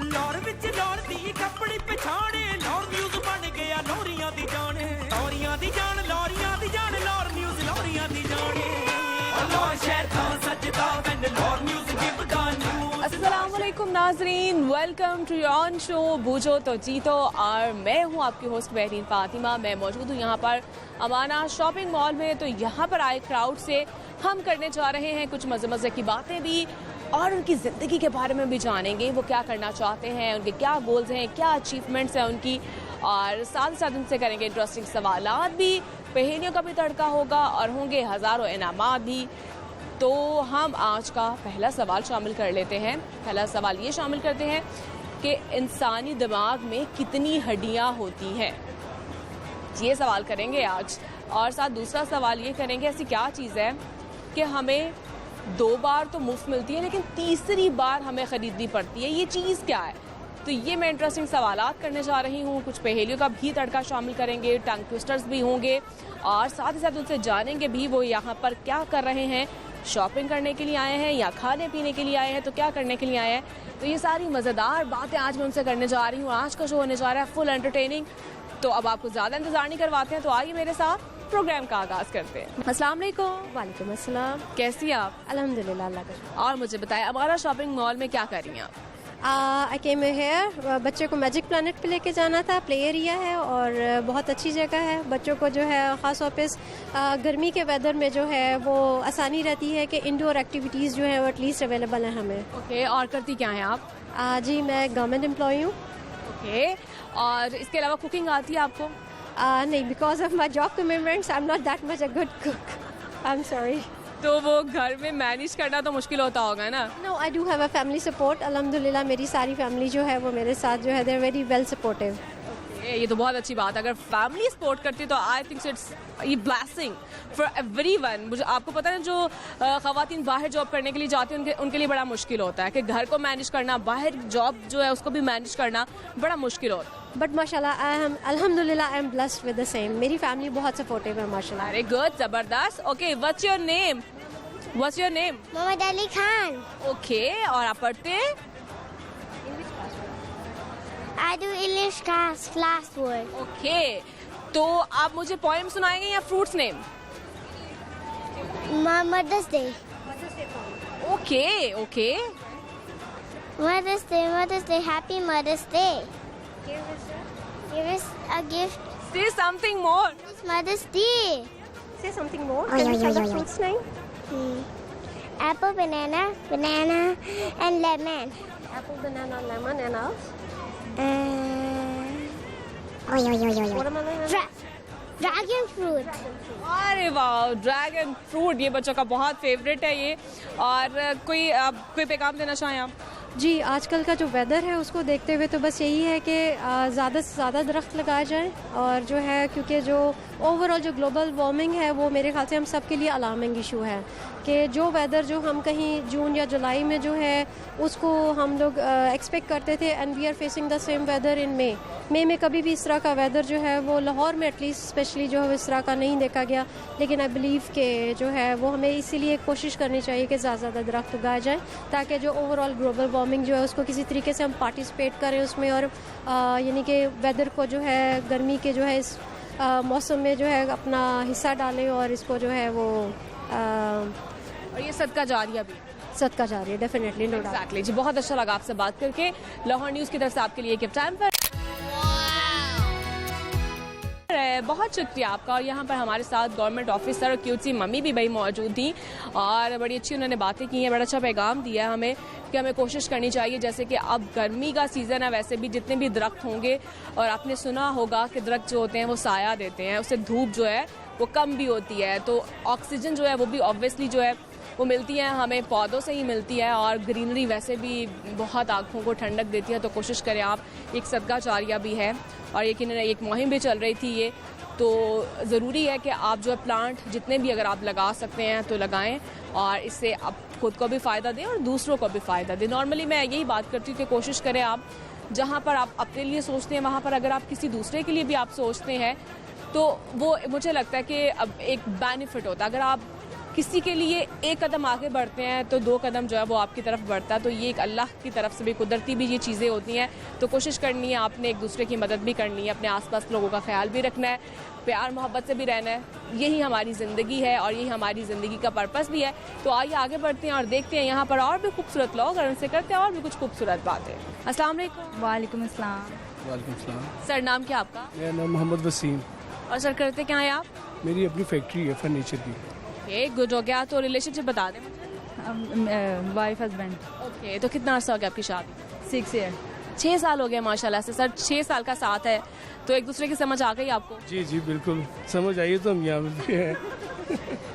लौर विच लौर दी कपड़ी पछाणे लौर न्यूज़ बन गया लौरियां दी जान लौरियां दी जान लौरियां दी जान लौर न्यूज़ लौरियां दी जान लौर शहर का सजदा when Laur news give Ganu. अस्सलाम वालेकुम नाजरीन, welcome to your on show Boojho To जीतो। और मैं हूं आपकी होस्ट बेहरीन फातिमा। मैं मौजूद हूं यहां पर अमाना शॉपिंग मॉल में। तो यहां पर आए क्राउड से हम करने जा रहे हैं कुछ मज़े मज़े की बातें भी और उनकी ज़िंदगी के बारे में भी जानेंगे। वो क्या करना चाहते हैं, उनके क्या गोल्स हैं, क्या अचीवमेंट्स हैं उनकी, और साथ ही साथ उनसे करेंगे इंटरेस्टिंग सवालात भी, पहेलियों का भी तड़का होगा और होंगे हज़ारों इनामात भी। तो हम आज का पहला सवाल शामिल कर लेते हैं। पहला सवाल ये शामिल करते हैं कि इंसानी दिमाग में कितनी हड्डियां होती हैं, ये सवाल करेंगे आज। और साथ दूसरा सवाल ये करेंगे ऐसी क्या चीज़ है कि हमें 2 बार तो मुफ्त मिलती है लेकिन तीसरी बार हमें ख़रीदनी पड़ती है, ये चीज़ क्या है। तो ये मैं इंटरेस्टिंग सवालात करने जा रही हूँ। कुछ पहेलियों का भी तड़का शामिल करेंगे, टंग ट्विस्टर्स भी होंगे और साथ ही साथ उनसे जानेंगे भी वो यहाँ पर क्या कर रहे हैं, शॉपिंग करने के लिए आए हैं या खाने पीने के लिए आए हैं, तो क्या करने के लिए आए हैं। तो ये सारी मज़ेदार बातें आज मैं उनसे करने जा रही हूँ। आज का शो होने जा रहा है फुल एंटरटेनिंग। तो अब आपको ज़्यादा इंतज़ार नहीं करवाते हैं, तो आइए मेरे साथ प्रोग्राम का आगाज़ करते हैं। अस्सलाम वालेकुम। वालेकुम अस्सलाम। कैसी हैं आप? अल्हम्दुलिल्लाह, अल्लाह का शुक्र। और मुझे बताएं हमारा शॉपिंग मॉल में क्या कर रही हैं आप? आई केम हेयर, बच्चे को मैजिक प्लैनेट पे लेके जाना था। प्ले एरिया है और बहुत अच्छी जगह है। बच्चों को जो है ख़ास तौर पे गर्मी के वेदर में जो है वो आसानी रहती है कि इंडोर एक्टिविटीज़ जो है वो एटलीस्ट अवेलेबल है हमें। ओके, और करती क्या हैं आप? जी मैं गवर्नमेंट एम्प्लॉई हूँ। ओके, और इसके अलावा कुकिंग आती है आपको? नहीं, because of my job commitments I am not that much a good cook, I am sorry. तो वो घर में मैनेज करना तो मुश्किल होता होगा ना? No, I do have a family support. अल्हम्दुलिल्लाह मेरी सारी फैमिली जो है वो मेरे साथ जो है they are very well supportive. ये तो बहुत अच्छी बात है। अगर फैमिली सपोर्ट करती है तो आई थिंक इट्स ये ब्लेसिंग फॉर एवरीवन। मुझे आपको पता है जो ख़वातीन बाहर जॉब करने के लिए जाती हैं उनके लिए बड़ा मुश्किल होता है कि घर को मैनेज करना, बाहर जॉब जो है उसको भी मैनेज करना बड़ा मुश्किल होता है। बट माशाल्लाह आई एम अल्हम्दुलिल्लाह I am blessed with the same. मेरी फैमिली बहुत सपोर्टिव है माशाल्लाह। वेरी गुड, ज़बरदस्त। Okay, what's your name? What's your name? Mohammad Ali Khan. Okay, और आप पढ़ते हैं? I do English class 4. Okay, तो आप मुझे पोएम सुनाएंगे या fruits name? Mother's Day. Okay okay, Mother's Day, happy Mother's Day. Give us a gift. से something more. It's Mother's Day. Say something more. Can you tell the fruits name? Apple, banana, and lemon. Apple, banana, lemon, and else. Watermelon. Dragon fruit. अरे वाह, dragon fruit ये बच्चों का बहुत favourite है ये। और कोई पैगाम देना चाहें आप? जी, आजकल का जो वेदर है उसको देखते हुए तो बस यही है कि ज़्यादा से ज़्यादा दरख्त लगाए जाएं। और जो है क्योंकि जो ओवरऑल जो ग्लोबल वार्मिंग है वो मेरे ख्याल से हम सब के लिए अलार्मिंग इशू है कि जो वेदर जो हम कहीं जून या जुलाई में जो है उसको हम लोग एक्सपेक्ट करते थे and we are facing the same weather in May में कभी भी इस तरह का वेदर जो है वो लाहौर में एटलीस्ट स्पेशली जो है इस तरह का नहीं देखा गया। लेकिन आई बिलीव के जो है वो हमें इसीलिए कोशिश करनी चाहिए कि ज़्यादा से ज़्यादा दरख्त उगाए जाएँ ताकि जो ओवरऑल ग्लोबल वार्मिंग जो है उसको किसी तरीके से हम पार्टिसिपेट करें उसमें और यानी कि वेदर को जो है गर्मी के जो है इस मौसम में जो है अपना हिस्सा डालें और इसको जो है वो और ये सदका जारिया भी सदका जारी है। Definitely, no doubt. एग्जैक्टली जी, बहुत अच्छा लगा आपसे बात करके। लाहौर न्यूज़ की तरफ से आपके लिए गिफ्ट टाइम पर बहुत शुक्रिया आपका। और यहाँ पर हमारे साथ गवर्नमेंट ऑफिसर और क्यूट सी मम्मी भी भाई मौजूद थी और बड़ी अच्छी उन्होंने बातें की हैं, बड़ा अच्छा पैगाम दिया है हमें कि हमें कोशिश करनी चाहिए। जैसे कि अब गर्मी का सीज़न है, वैसे भी जितने भी दरख्त होंगे, और आपने सुना होगा कि दरख्त जो होते हैं वो साया देते हैं, उससे धूप जो है वो कम भी होती है, तो ऑक्सीजन जो है वो भी ऑब्वियसली जो है वो मिलती है हमें पौधों से ही मिलती है। और ग्रीनरी वैसे भी बहुत आँखों को ठंडक देती है, तो कोशिश करें आप। एक सदका जारिया भी है और यकीनन एक मुहिम भी चल रही थी ये, तो ज़रूरी है कि आप जो है प्लांट जितने भी अगर आप लगा सकते हैं तो लगाएं और इससे आप खुद को भी फ़ायदा दें और दूसरों को भी फ़ायदा दें। नॉर्मली मैं यही बात करती हूँ कि कोशिश करें आप जहाँ पर आप अपने लिए सोचते हैं वहाँ पर अगर आप किसी दूसरे के लिए भी आप सोचते हैं तो वो मुझे लगता है कि अब एक बेनिफिट होता है। अगर आप किसी के लिए एक कदम आगे बढ़ते हैं तो 2 कदम जो है वो आपकी तरफ बढ़ता है। तो ये एक अल्लाह की तरफ से भी कुदरती भी ये चीज़ें होती हैं। तो कोशिश करनी है आपने, एक दूसरे की मदद भी करनी है, अपने आसपास लोगों का ख्याल भी रखना है, प्यार मोहब्बत से भी रहना है। यही हमारी ज़िंदगी है और यही हमारी ज़िंदगी का पर्पस भी है। तो आइए आगे बढ़ते हैं और देखते हैं यहाँ पर और भी खूबसूरत लोग, और उनसे करते हैं और भी कुछ खूबसूरत बातें। अस्सलाम वालेकुम। वालेकुम अस्सलाम। वालेकुम सलाम। सर नाम क्या आपका? मेरा नाम मोहम्मद वसीम। और सर करते क्या हैं आप? मेरी अपनी फैक्ट्री है फर्नीचर की। ओके, गुड हो गया। तो रिलेशनशिप बता दें मुझे। Wife husband. ओके, तो कितना अर्सा हो गया आपकी शादी? 6 ईयर। 6 साल हो गए माशाल्लाह से। सर 6 साल का साथ है तो एक दूसरे की समझ आ गई आपको? जी जी बिल्कुल, समझ आइए तो हम यहाँ मिलते हैं।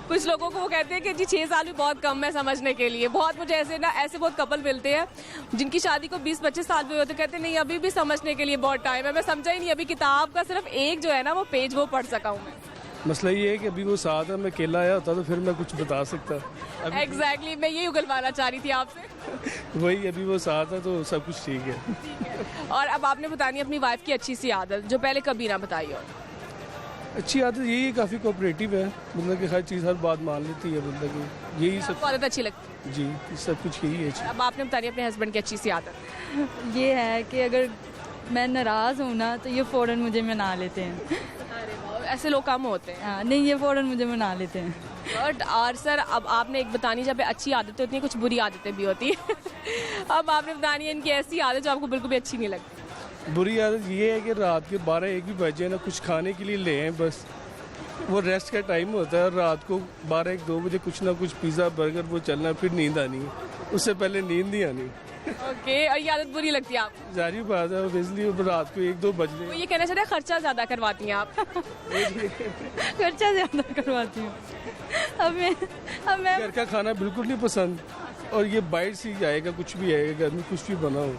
कुछ लोगों को वो कहते हैं कि जी 6 साल भी बहुत कम है समझने के लिए। बहुत मुझे ऐसे बहुत कपल मिलते हैं जिनकी शादी को 20-25 साल भी होते, कहते नहीं अभी भी समझने के लिए बहुत टाइम है। मैं समझा ही नहीं, अभी किताब का सिर्फ एक जो है ना वो पेज वो पढ़ सका हूँ मैं। मसला ये है कि अभी वो साथ है, मैं अकेला आया होता तो फिर मैं कुछ बता सकता। एग्जैक्टली, मैं यही उगलवाना चाह रही थी आपसे। वही अभी वो साथ है तो सब कुछ ठीक है। और अब आपने बतानी अपनी वाइफ की अच्छी सी आदत जो पहले कभी ना बताई हो। अच्छी आदत यही है, काफ़ी कोऑपरेटिव है, मतलब कि हर चीज़ हर बात मान लेती है, मतलब कि यही सब। आपको आदत अच्छी लगती जी सब कुछ यही है। है? अब आपने बतानी अपने हस्बैंड की अच्छी सी आदत। ये है कि अगर मैं नाराज़ हूँ ना तो ये फ़ौरन मुझे मना लेते हैं। ऐसे लोग कम होते हैं। हाँ, नहीं ये फ़ौरन मुझे मना लेते हैं। बट और सर अब आपने एक बतानी, जब अच्छी आदतें होती हैं कुछ बुरी आदतें भी होती हैं। अब आपने बतानी है इनकी ऐसी आदत जो आपको बिल्कुल भी अच्छी नहीं लगती। बुरी आदत ये है कि रात के 12-1 भी बज जाए ना, कुछ खाने के लिए ले आए, बस वो रेस्ट का टाइम होता है और रात को 12-1-2 बजे कुछ ना कुछ पिज़्ज़ा बर्गर वो चलना, फिर नींद आनी है, उससे पहले नींद नहीं आनी। ओके, और ये आदत बुरी लगती है आपको? जारी बात है, इसलिए रात को 1-2 बज वो रहे। ये कहना चाह रहे हैं खर्चा ज़्यादा करवाती हैं आप। खर्चा ज़्यादा करवाती हूँ। अब मैं घर का खाना बिल्कुल नहीं पसंद, और ये बाहर से ही आएगा, कुछ भी आएगा, घर में कुछ भी बना हो,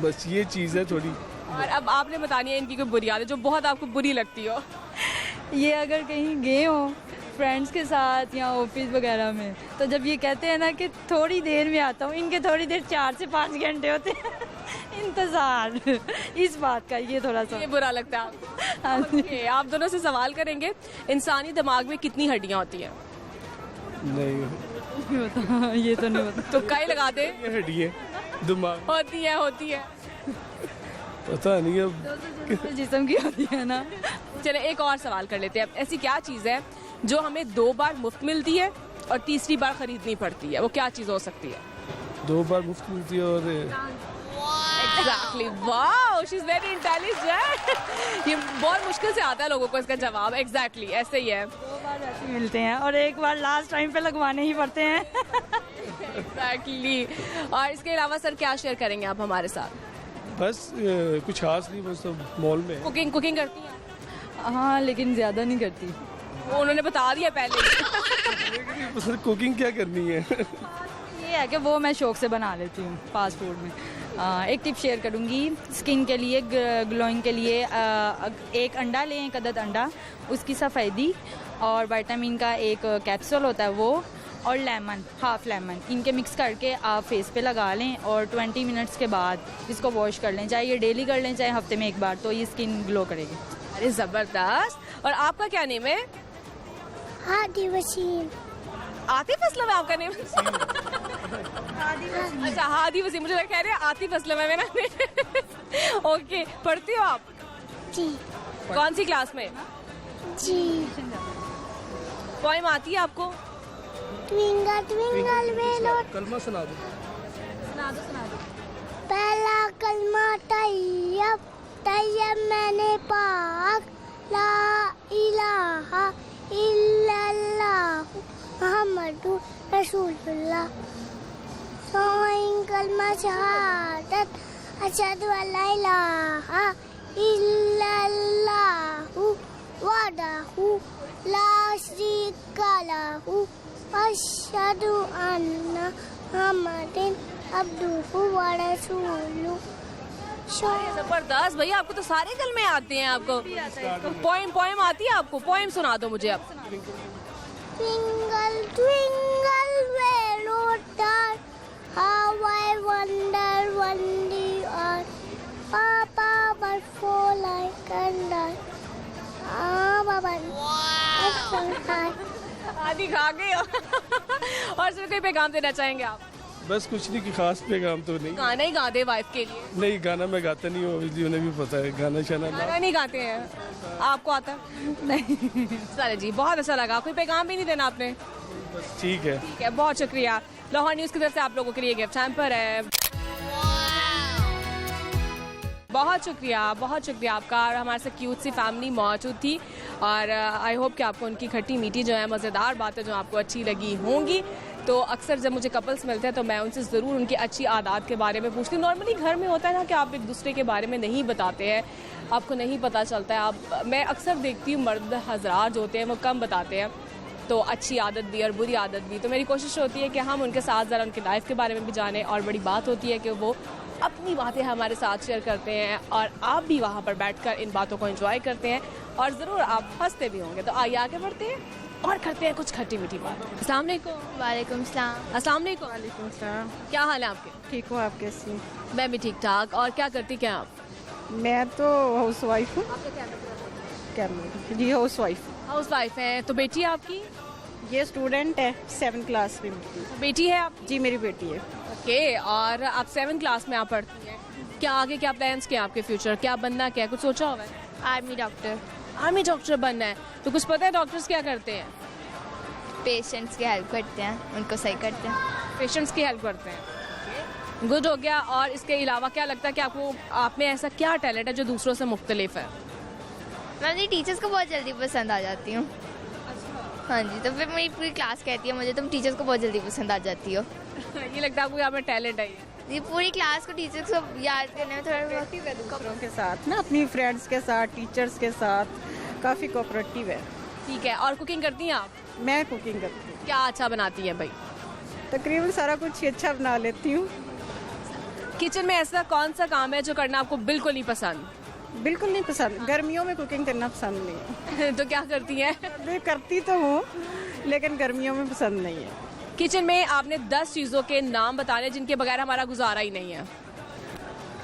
बस ये चीज़ है थोड़ी। और अब आपने बतानी है इनकी कोई बुरी आदत जो बहुत आपको बुरी लगती हो। ये अगर कहीं गए हो फ्रेंड्स के साथ या ऑफिस वगैरह में, तो जब ये कहते हैं ना कि थोड़ी देर में आता हूँ, इनके थोड़ी देर 4 से 5 घंटे होते हैं इंतज़ार, इस बात का ये थोड़ा सा ये बुरा लगता है आपको? हाँ जी। Okay, आप दोनों से सवाल करेंगे, इंसानी दिमाग में कितनी हड्डियाँ होती हैं? नहीं बता, ये तो नहीं बता। तो कई लगा दे। ये हड्डी है दिमाग, होती है। पता नहीं अब। जिस्म की होती है ना। चले एक और सवाल कर लेते हैं। ऐसी क्या चीज़ है जो हमें 2 बार मुफ्त मिलती है और तीसरी बार खरीदनी पड़ती है? वो क्या चीज़ हो सकती है? 2 बार मुफ्त मिलती है और exactly, wow, she is very intelligent. ये बहुत मुश्किल से आता है लोगों को इसका जवाब। एग्जैक्टली ऐसे ही है। 2 बार ऐसे मिलते हैं और 1 बार लास्ट टाइम पे लगवाने ही पड़ते हैं। एग्जैक्टली। और इसके अलावा सर क्या शेयर करेंगे आप हमारे साथ? बस कुछ खास नहीं, बस सब मॉल में है। कुकिंग करती हैं? हाँ, लेकिन ज़्यादा नहीं करती। वो उन्होंने बता दिया पहले ही। कुकिंग क्या करनी है? ये है कि वो मैं शौक से बना लेती हूँ फास्ट फूड में। एक टिप शेयर करूँगी स्किन के लिए, ग्लोइंग के लिए। एक अंडा लें, 1 अदद अंडा, उसकी सफ़ेदी और विटामिन का एक कैप्सूल होता है वो, और लेमन, हाफ लेमन, इनके मिक्स करके आप फेस पे लगा लें और 20 मिनट्स के बाद इसको वॉश कर लें। चाहे ये डेली कर लें, चाहे हफ्ते में 1 बार, तो ये स्किन ग्लो करेगी। अरे ज़बरदस्त। और आपका क्या नेम है? हादी वसीम। आतिफ असलम है आपका नेम? अच्छा, हादी वसीम। मुझे कह रहे हैं आतिफ असलम है मेरा। ओके, पढ़ती हो आप? जी कौन सी क्लास में? जी। पोएम आती है आपको? ट्विंकल ट्विंकल वेलो। कलमा सुना दो। पहला कलमा तैयब, तैयब मैंने पाक, ला इलाहा इल्लल्लाह मुहम्मदुर रसूलुल्लाह। साइन कलमा शहादत, अशहदु अल्ला इलाहा इल्लल्लाह वहदहु ला शरीका लहु अशहदु अन्ना मुहम्मदन अब्दुहु व रसूलुहु। जबरदस्त भैया, आपको तो सारे कलमे आते हैं। आपको पोएम आती है आपको? पोएम सुना दो मुझे अब। Twinkle twinkle little star, how I wonder when the earth, Papa but fall like a dart. Baba, it's so high. आधी खा गई हो। और सिर्फ कोई पैगाम देना चाहेंगे आप? बस कुछ नहीं, कि खास पैगाम तो नहीं। गाना ही गा दे वाइफ के लिए। नहीं, गाना मैं गाता नहीं हूँ, इसलिए उन्हें भी पता है गाना शाना गाना नहीं गाते हैं, आपको आता है? नहीं। चलो जी, बहुत अच्छा लगा। कोई पैगाम भी नहीं देना आपने? बस ठीक है। ठीक है, बहुत शुक्रिया। लाहौर न्यूज़ की तरफ से आप लोगों के लिए गिफ्ट हैम्पर है। बहुत शुक्रिया आपका। और हमारे साथ क्यूट सी फैमिली मौजूद थी और आई होप कि आपको उनकी खट्टी मीठी जो है मज़ेदार बातें जो आपको अच्छी लगी होंगी। तो अक्सर जब मुझे कपल्स मिलते हैं तो मैं उनसे ज़रूर उनकी अच्छी आदत के बारे में पूछती हूँ। नॉर्मली घर में होता है ना कि आप एक दूसरे के बारे में नहीं बताते हैं, आपको नहीं पता चलता है। मैं अक्सर देखती हूँ मर्द हज़रात जो होते हैं वो कम बताते हैं, तो अच्छी आदत भी और बुरी आदत भी। तो मेरी कोशिश होती है कि हम उनके साथ ज़रा उनकी लाइफ के बारे में भी जानें। और बड़ी बात होती है कि वो अपनी बातें हमारे साथ शेयर करते हैं और आप भी वहाँ पर बैठकर इन बातों को एंजॉय करते हैं और ज़रूर आप हंसते भी होंगे। तो आइए आगे बढ़ते हैं और करते हैं कुछ खट्टी मीठी बात। अस्सलाम वालेकुम। वालेकुम सलाम। अस्सलाम वालेकुम। वालेकुम सलाम। क्या हाल है आपके? ठीक हो आप? कैसी? मैं भी ठीक ठाक। और क्या करती क्या आप? मैं तो हाउस वाइफ हूँ। क्या जी, हाउस वाइफ। हाउस वाइफ हैं। तो बेटी है आपकी? ये स्टूडेंट है 7th क्लास में। बेटी है आप? जी मेरी बेटी है। ओके। और आप 7th क्लास में आप पढ़ती हैं। क्या आगे क्या प्लान्स क्या आपके फ्यूचर? क्या बनना, क्या कुछ सोचा हुआ है? Army doctor. आर्मी डॉक्टर बनना है। तो कुछ पता है डॉक्टर्स क्या करते हैं? पेशेंट्स की हेल्प करते हैं, उनको सही करते हैं। पेशेंट्स की हेल्प करते हैं। गुड हो गया। और इसके अलावा क्या लगता है कि आपको आप में ऐसा क्या टैलेंट है जो दूसरों से मुख्तलिफ है? मैं अपनी टीचर्स को बहुत जल्दी पसंद आ जाती हूँ। हाँ जी, तो फिर मेरी पूरी क्लास कहती है मुझे तुम टीचर्स को बहुत जल्दी पसंद आ जाती हो। ये लगता है आपको यहाँ पर टैलेंट है? ये पूरी क्लास को टीचर्स को याद करने में थोड़ा दूसरों के साथ ना, अपनी फ्रेंड्स के साथ, टीचर्स के साथ काफ़ी कोऑपरेटिव है। ठीक है। और कुकिंग करती हैं आप? मैं कुकिंग करती हूँ। क्या अच्छा बनाती हैं भाई? तकरीबन सारा कुछ ही अच्छा बना लेती हूँ। किचन में ऐसा कौन सा काम है जो करना आपको बिल्कुल नहीं पसंद? बिल्कुल नहीं पसंद। गर्मियों में कुकिंग करना पसंद नहीं है। तो क्या करती हैं? मैं करती तो हूँ लेकिन गर्मियों में पसंद नहीं है। किचन में आपने 10 चीज़ों के नाम बताने जिनके बगैर हमारा गुजारा ही नहीं है।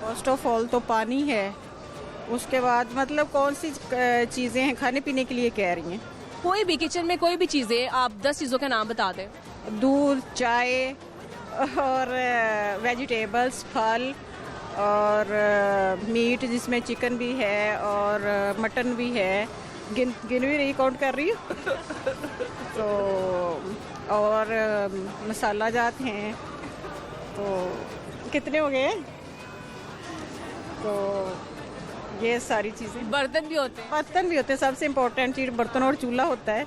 फर्स्ट ऑफ ऑल तो पानी है, उसके बाद मतलब कौन सी चीज़ें हैं खाने पीने के लिए कह रही हैं? कोई भी किचन में कोई भी चीज़ें, आप 10 चीज़ों के नाम बता दें। दूध, चाय और वेजिटेबल्स, फल और मीट जिसमें चिकन भी है और मटन भी है। गिन भी नहीं काउंट कर रही हूँ। तो और मसाला जात हैं। तो कितने हो गए? तो ये सारी चीज़ें। बर्तन भी होते हैं? बर्तन भी होते हैं। सबसे इम्पोर्टेंट चीज़ बर्तन और चूल्हा होता है।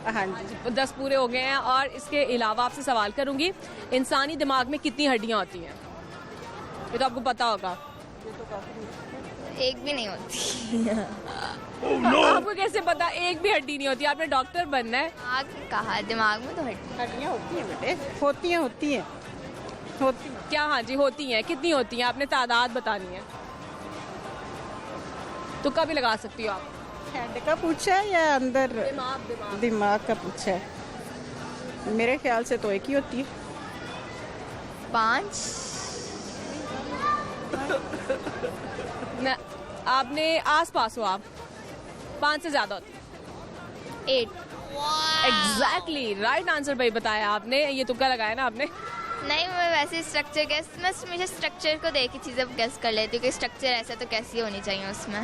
हाँ जी। 10 पूरे हो गए हैं। और इसके अलावा आपसे सवाल करूंगी, इंसानी दिमाग में कितनी हड्डियां होती हैं? ये तो आपको पता होगा। एक भी नहीं होती। आपको कैसे पता एक भी हड्डी नहीं होती? आपने डॉक्टर बनना है। कहा दिमाग में तो हड्डियाँ होती हैं बेटे, होती हैं। क्या? हाँ जी होती हैं। कितनी होती हैं? आपने तादाद बतानी है। तो कभी लगा सकती हो आप? हेड का पूछा है या अंदर? दिमाग का पूछा है। मेरे ख्याल से तो एक ही होती है। 5। आपने आस पास हो आप। 5 से ज्यादा होती है। 8। एग्जैक्टली राइट आंसर भाई बताया आपने। ये तुक्का लगाया ना आपने? नहीं, मैं वैसे स्ट्रक्चर गैस, मैं हमेशा स्ट्रक्चर को देख के चीज़ें गैस कर लेती हूँ कि स्ट्रक्चर ऐसा तो कैसी होनी चाहिए उसमें।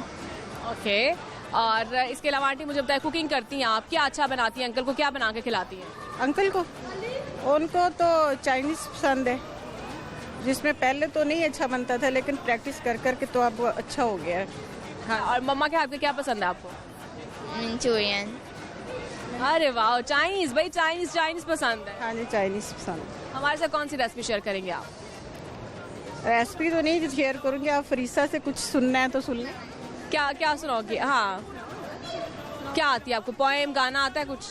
ओके। और इसके अलावा आंटी मुझे बताया कुकिंग करती हैं आप, क्या अच्छा बनाती हैं? अंकल को क्या बना के खिलाती हैं? अंकल को, उनको तो चाइनीज पसंद है, जिसमें पहले तो नहीं अच्छा बनता था लेकिन प्रैक्टिस कर करके तो अब अच्छा हो गया है। हाँ। और मम्मा के हाथ का क्या पसंद है आपको? मंचूरियन। अरे वाह, चाइनीज भाई, चाइनीज पसंद है। हाँ जी, चाइनीज पसंद। हमारे साथ कौन सी रेसिपी शेयर करेंगे आप? रेसिपी तो नहीं शेयर करूँगी, आप फरीसा से कुछ सुनना है तो सुन लें। क्या सुनाओगे? हाँ, क्या आती है आपको? पोएम, गाना आता है कुछ?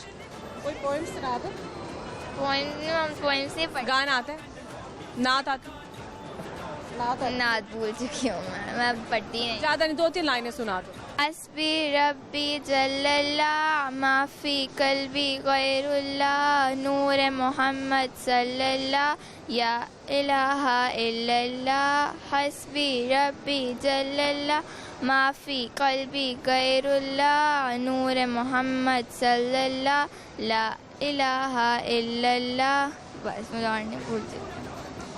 कोई पोएम सुना दो। पोएम से गाना आता है? नात आता है? नात भूल चुकी हूँ मैं पढ़ती नहीं। ज़्यादा नहीं, 2-3 लाइनें सुना दो। हस्बी रब्बी जल्लल्लाह माफी कल्बी गैरुल्लाह नूर मोहम्मद सल्लल्लाह या इलाहा इल्लल्लाह। हस्बी रब्बी जल्लल्लाह माफी कल्बी गैरुल्लाह नूर मोहम्मद सल्लल्लाह ला इलाहा इल्लल्लाह, बस मुझे और नहीं भूलती।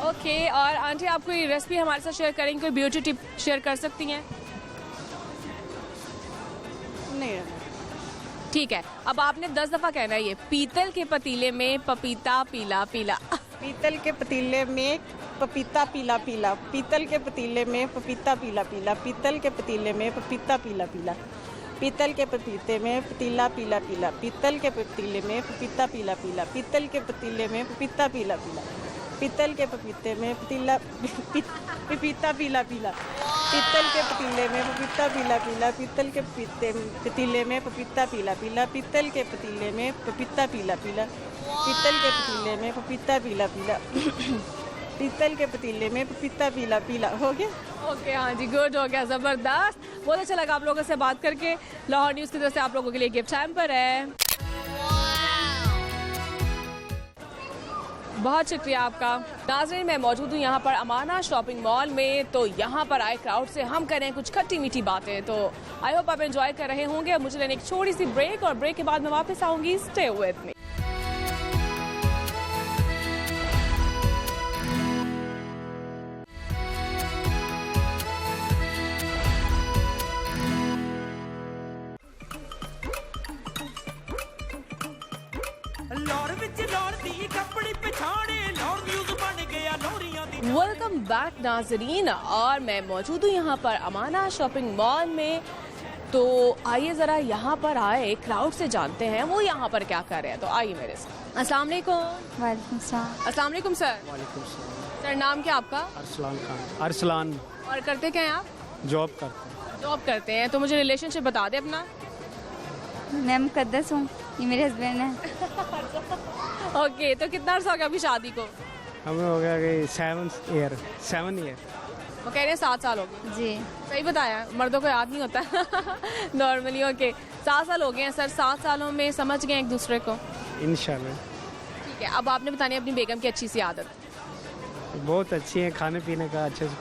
ओके, और आंटी आप कोई रेसिपी हमारे साथ शेयर करेंगे, कोई ब्यूटी टिप शेयर कर सकती हैं? नहीं, ठीक है, अब आपने 10 दफा कहना है ये, पीतल के पतीले में पपीता पीला पीला। पीतल के पतीले में पपीता पीला पीला, पीतल के पतीले में पपीता पीला पीला, पीतल के पतीले में पपीता पीला पीला, पीतल के पपीते में पतीला पीला पीला, पीतल के पतीले में पपीता पीला पीला, पीतल के पतीले में पपीता पीला पीला, पीतल के पपीते में पपीता पीला पीला, पीतल के पतीले में पपीता पीला पीला, पीतल के पतीले में पपीता पीला पीला, पीतल के पतीले में पपीता पीला पीला, पीतल के पतीले में पपीता पीला पीला, पीतल के पतीले में पपीता पीला पीला। हो गया? ओके, हाँ जी, गुड, हो गया, जबरदस्त। बहुत अच्छा लगा आप लोगों से बात करके। लाहौर न्यूज़ की तरफ से आप लोगों के लिए गिफ्ट टाइम पर है। बहुत शुक्रिया आपका। नाज़रीन, मैं मौजूद हूँ यहाँ पर अमाना शॉपिंग मॉल में, तो यहाँ पर आए क्राउड से हम करें कुछ खट्टी मीठी बातें। तो आई होप आप एंजॉय कर रहे होंगे। अब मुझे लेने एक छोटी सी ब्रेक, और ब्रेक के बाद मैं वापस आऊँगी। Stay with me. लाहौर विच लाहौर दी कपड़ी पछाणे, लाहौर न्यूज़ बन गया लाहौरियां दी। वेलकम बैक नाजरीन, और मैं मौजूद हूँ यहाँ पर अमाना शॉपिंग मॉल में। तो आइए ज़रा यहाँ पर आए क्राउड से जानते हैं वो यहाँ पर क्या कर रहे हैं। तो आइए मेरे साथ। अस्सलाम वालेकुम। वालेकुम सलाम। अस्सलाम वालेकुम सर। वालेकुम सलाम। सर, नाम क्या आपका? अरसलान खान। अरसलान। और करते क्या हैं आप? जॉब करते हैं। जॉब करते हैं। तो मुझे रिलेशनशिप बता दे अपना। मैं मुकद्दस हूँ, ये मेरे हस्बैंड हैं। ओके, तो कितना अर्सा हो गया आपकी शादी को? हमें हो गया कि 7 ईयर। वो कह रहे हैं 7 साल हो गए। जी। सही बताया, मर्दों को याद नहीं होता नॉर्मली। ओके, 7 साल हो गए हैं सर। 7 सालों में समझ गए एक दूसरे को? इंशाल्लाह। ठीक है, अब आपने बतानी है अपनी बेगम की अच्छी सी आदत। बहुत अच्छी है, खाने पीने का अच्छे से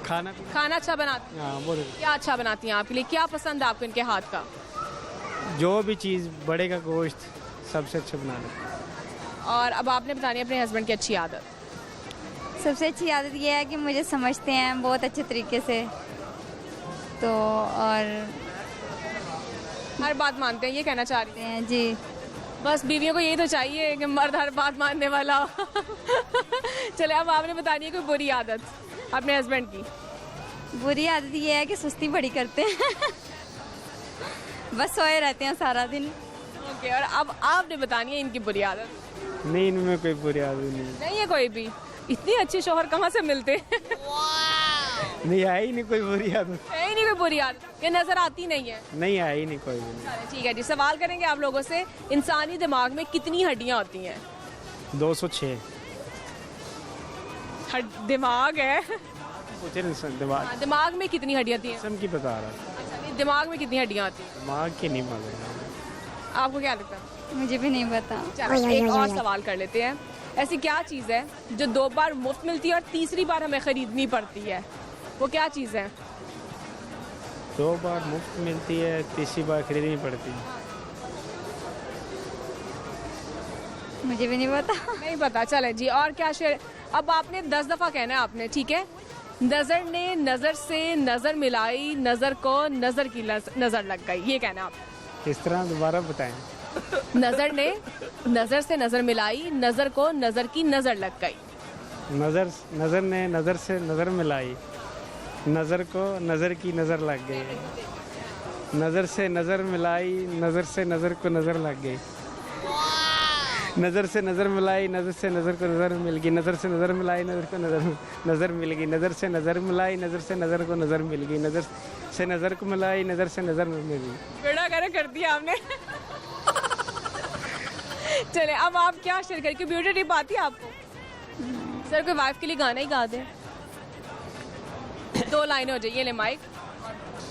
खाना पीना। खाना अच्छा बनाती हैं? हाँ, बहुत। क्या अच्छा बनाती हैं आपके लिए? क्या पसंद है आपको इनके हाथ का? जो भी चीज़, बड़े का गोश्त सबसे अच्छा बना लेते। और अब आपने बतानी है अपने हस्बैंड की अच्छी आदत। सबसे अच्छी आदत यह है कि मुझे समझते हैं बहुत अच्छे तरीके से, तो और हर बात मानते हैं, ये कहना चाह रही हैं? हैं जी। बस बीवियों को यही तो चाहिए कि मर्द हर बात मानने वाला हो। चले, अब आपने बतानी है कोई बुरी आदत अपने हस्बैंड की। बुरी आदत यह है कि सुस्ती बड़ी करते हैं। बस सोए रहते हैं सारा दिन। ओके, और अब आपने बतानी है इनकी बुरी आदत। नहीं, इनमें कोई बुरी आदत नहीं है कोई भी? इतनी अच्छी शोहर कहाँ से मिलते? नहीं आई नहीं कोई बुरी आदत। है ही नहीं कोई बुरी आदत, ये नजर आती नहीं है। नहीं आई नहीं कोई भी। ठीक है जी, सवाल करेंगे आप लोगों से, इंसानी दिमाग में कितनी हड्डियां होती हैं? 206 दिमाग है? पूछे नहीं दिमाग। हाँ, दिमाग में कितनी हड्डियां होती हैं? किस्म की बता रहा। अच्छा, नहीं, दिमाग में कितनी हड्डियां होती हैं? दिमाग की नहीं मालूम। आपको क्या लगता है? मुझे भी नहीं पता। चलो, एक और सवाल कर लेते हैं। ऐसी क्या चीज़ है जो 2 बार मुफ्त मिलती है और तीसरी बार हमें खरीदनी पड़ती है? वो क्या चीज़ है? 2 बार मुफ्त मिलती है, तीसरी बार खरीदनी पड़ती है। मुझे भी नहीं पता। नहीं पता। चले जी, और क्या शेयर? अब आपने 10 दफ़ा कहना है आपने, ठीक है? नज़र ने नज़र से नज़र मिलाई, नज़र को नज़र की नज़र लग गई, ये कहना है आप। किस तरह दोबारा बताएं? नज़र ने नज़र से नज़र मिलाई, नज़र को नज़र की नज़र लग गई। नज़र ने नज़र से नज़र मिलाई, नज़र को नज़र की नज़र लग गई। नज़र से नज़र मिलाई, नज़र से नज़र को नज़र लग गई। नज़र से नज़र मिलाई, नज़र से नज़र को नज़र मिल गई। नज़र से नज़र मिलाई, नज़र को नज़र मिल गई। नज़र से नज़र मिलाई, नज़र से नज़र को नज़र मिल गई। नज़र से नज़र को मिलाई, नज़र से नज़र मिल गई। बेड़ा करे कर दिया आपने। चले, अब आप क्या शेयर करें? कि ब्यूटी टिप आती है आपको? सर, कोई वाइफ के लिए गाना ही गा दे। 2 लाइनें हो जाइए। ले माइक।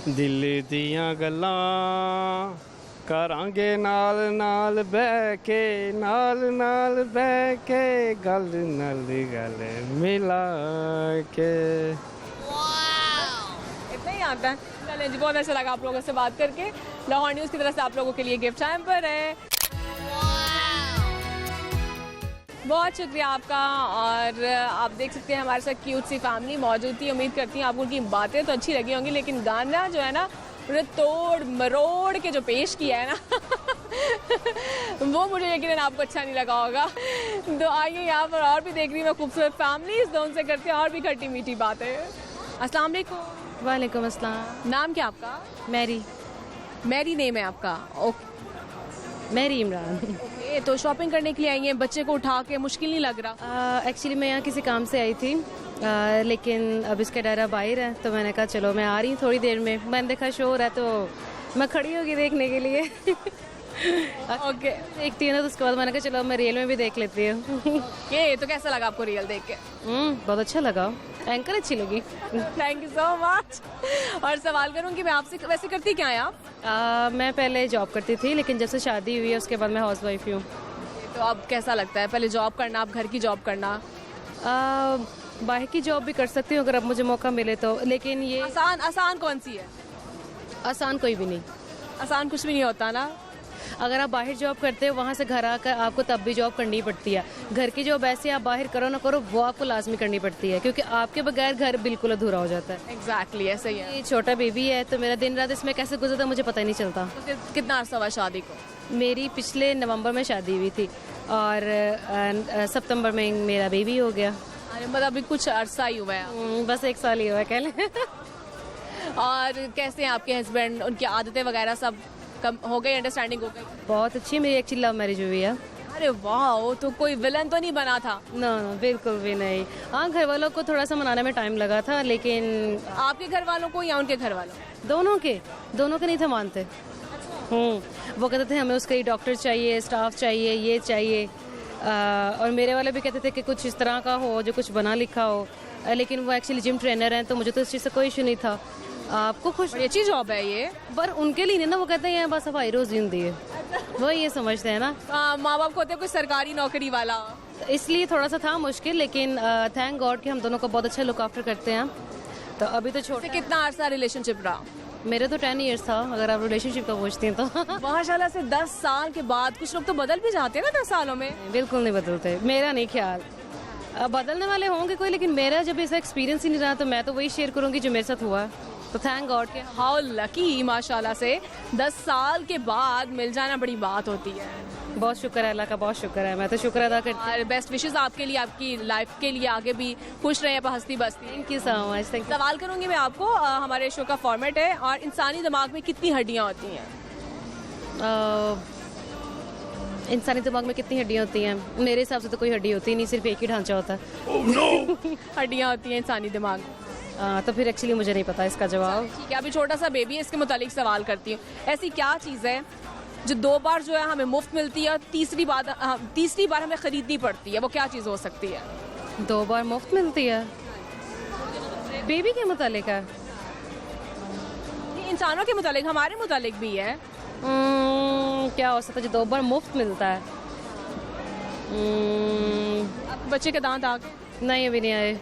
दिल दियां गल्लां करांगे नाल नाल बह के, नाल नाल बह के, गल नाल गल मिला के। इतना ही आता है। चलें जी, बहुत अच्छा लगा आप लोगों से बात करके। लाहौर न्यूज़ की तरफ से आप लोगों के लिए गिफ्ट टाइम पर है। बहुत शुक्रिया आपका। और आप देख सकते हैं हमारे साथ क्यूट सी फैमिली मौजूद थी। उम्मीद करती हूँ आपको उनकी बातें तो अच्छी लगी होंगी, लेकिन गाना जो है ना उन्होंने तोड़ मरोड़ के जो पेश किया है ना वो मुझे यकीनन आपको अच्छा नहीं लगा होगा। तो आइए यहाँ पर और भी देख रही हूँ मैं खूबसूरत फैमिलीज, तो उनसे करते हैं और भी खट्टी मीठी बातें। अस्सलाम वालेकुम। वालेकुम अस्सलाम। नाम क्या आपका? मैरी। मैरी नेम है आपका? ओके। मैरी इमरान। ओके, तो शॉपिंग करने के लिए आई हैं, बच्चे को उठा के मुश्किल नहीं लग रहा? एक्चुअली मैं यहाँ किसी काम से आई थी, लेकिन अब इसका डर बाहर है, तो मैंने कहा चलो मैं आ रही हूँ थोड़ी देर में। मैंने देखा शोर है तो मैं खड़ी होगी देखने के लिए। ओके, देखती हूँ ना, तो उसके बाद मैंने कहा चलो मैं रियल में भी देख लेती हूँ। ये तो कैसा लगा आपको रियल देख के? बहुत अच्छा लगा, एंकर अच्छी लगी। Thank you so much. और सवाल करूँगी मैं आपसे, वैसे करती क्या है आप? मैं पहले जॉब करती थी, लेकिन जब से शादी हुई है उसके बाद मैं हाउस वाइफ हूँ। तो अब कैसा लगता है, पहले जॉब करना, अब घर की जॉब करना? बाहर की जॉब भी कर सकती हूँ अगर अब मुझे मौका मिले तो, लेकिन ये आसान कौन सी है? आसान कोई भी नहीं। आसान कुछ भी नहीं होता ना। अगर आप बाहर जॉब करते हो, वहाँ से घर आकर आपको तब भी जॉब करनी पड़ती है। घर की जॉब ऐसे आप बाहर करो ना करो, वो आपको लाजमी करनी पड़ती है, क्योंकि आपके बगैर घर बिल्कुल अधूरा हो जाता है। एग्जैक्टली ऐसा ही है। ये छोटा बेबी है तो मेरा दिन रात इसमें कैसे गुजरता मुझे पता ही नहीं चलता। तो कितना अर्सा हुआ शादी को? मेरी पिछले नवंबर में शादी हुई थी और सितंबर में मेरा बेबी हो गया। अरे मतलब अभी कुछ अरसा ही हुआ है? बस 1 साल ही हुआ है कल। और कैसे हैं आपके हस्बैंड, उनकी आदतें वगैरह सब कम हो गई, अंडरस्टैंडिंग हो गई? बहुत अच्छी, मेरी एक्चुअली लव मैरिज हुई है। अरे वाह, तो कोई विलन तो नहीं बना था? नो बिल्कुल भी नहीं। हाँ, घर वालों को थोड़ा सा मनाने में टाइम लगा था, लेकिन आपके घर वालों को या उनके घर वालों? दोनों के नहीं थे मानते। वो कहते थे हमें उसका ही डॉक्टर चाहिए, स्टाफ चाहिए, ये चाहिए। और मेरे वाले भी कहते थे कि कुछ इस तरह का हो जो कुछ बना लिखा हो, लेकिन वो एक्चुअली जिम ट्रेनर हैं, तो मुझे तो इस चीज़ से कोई इशू नहीं था। आपको खुश, अच्छी जॉब है ये, पर उनके लिए नहीं ना। वो कहते हैं बस हवाई रोज जिंदगी है, वो ये समझते हैं ना। माँ बाप को होते हैं कोई सरकारी नौकरी वाला, इसलिए थोड़ा सा था मुश्किल, लेकिन थैंक गॉड कि हम दोनों को बहुत अच्छा लुक आफ्टर करते हैं। तो अभी तो छोटे। कितना अर्सा रिलेशनशिप रहा? मेरे तो 10 इयर्स था, अगर आप रिलेशनशिप का पूछती हैं तो। माशाल्लाह से 10 साल के बाद कुछ लोग तो बदल भी जाते हैं ना 10 सालों में। बिल्कुल नहीं बदलते, मेरा नहीं ख्याल। बदलने वाले होंगे कोई, लेकिन मेरा जब ऐसा एक्सपीरियंस ही नहीं रहा, तो मैं तो वही शेयर करूंगी जो मेरे साथ हुआ। तो थैंक गॉड के हाउ लकी, माशाल्लाह से 10 साल के बाद मिल जाना बड़ी बात होती है। बहुत शुक्र है अल्लाह का, बहुत शुक्र है, मैं तो शुक्र अदा करती हूँ। और बेस्ट विशेस आपके लिए, आपकी लाइफ के लिए, आगे भी खुश रहे हंसती बसती। Thank you so much. Thank you. सवाल करूंगी मैं आपको, हमारे शो का फॉर्मेट है, और इंसानी दिमाग में कितनी हड्डियाँ होती हैं? इंसानी दिमाग में कितनी हड्डियाँ होती हैं? मेरे हिसाब से तो कोई हड्डी होती नहीं, सिर्फ एक ही ढांचा होता है। हड्डियाँ होती हैं इंसानी दिमाग में। तो फिर एक्चुअली मुझे नहीं पता इसका जवाब। ठीक है, अभी छोटा सा बेबी है, इसके मुतालिक सवाल करती हूँ। ऐसी क्या चीज़ है जो 2 बार जो है हमें मुफ्त मिलती है, तीसरी बार हमें खरीदनी पड़ती है? वो क्या चीज़ हो सकती है? 2 बार मुफ्त मिलती है? बेबी के मुतालिक है? इंसानों के मुतालिक, हमारे मुतालिक भी है। क्या हो सकता है जो 2 बार मुफ्त मिलता है? बच्चे के दांत आ गए? नहीं, अभी नहीं आए,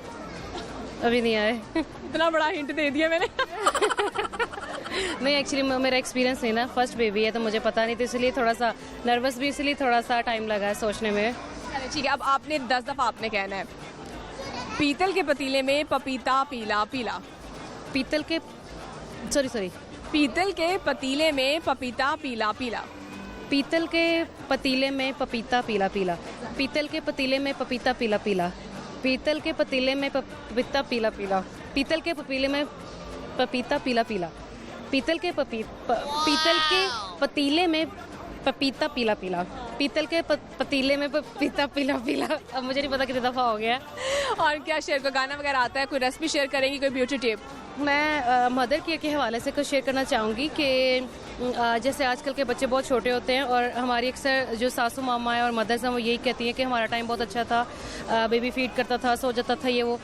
अभी नहीं आए। इतना बड़ा हिंट दे दिया मैंने। नहीं, एक्चुअली मेरा एक्सपीरियंस नहीं ना, फर्स्ट बेबी है तो मुझे पता नहीं, तो इसलिए थोड़ा सा नर्वस भी, इसलिए थोड़ा सा टाइम लगा है सोचने में। ठीक है, अब आपने 10 दफ़ा आपने कहना है, पीतल के पतीले में पपीता पीला पीला। पीतल के पीतल के पतीले में पपीता पीला पीला। पीतल के पतीले में पपीता पीला पीला। पीतल के पतीले में पपीता पीला पीला। पीतल के पतीले में पपीता पीला पीला। पीतल के पतीले में पपीता पीला पीला। पीतल के पतीले में पपीता पीला पीला। पीतल के पतीले में पपीता पीला पीला। अब मुझे नहीं पता कितनी दफ़ा हो गया। और क्या शेयर को गाना वगैरह आता है? कोई रेसिपी शेयर करेंगी, कोई ब्यूटी टिप? मैं मदर केयर के हवाले से कुछ शेयर करना चाहूँगी कि जैसे आजकल के बच्चे बहुत छोटे होते हैं, और हमारी अक्सर जो सासू मामा है और मदर्स हैं वो यही कहती हैं कि हमारा टाइम बहुत अच्छा था, बेबी फीड करता था, सो जाता था, ये वो।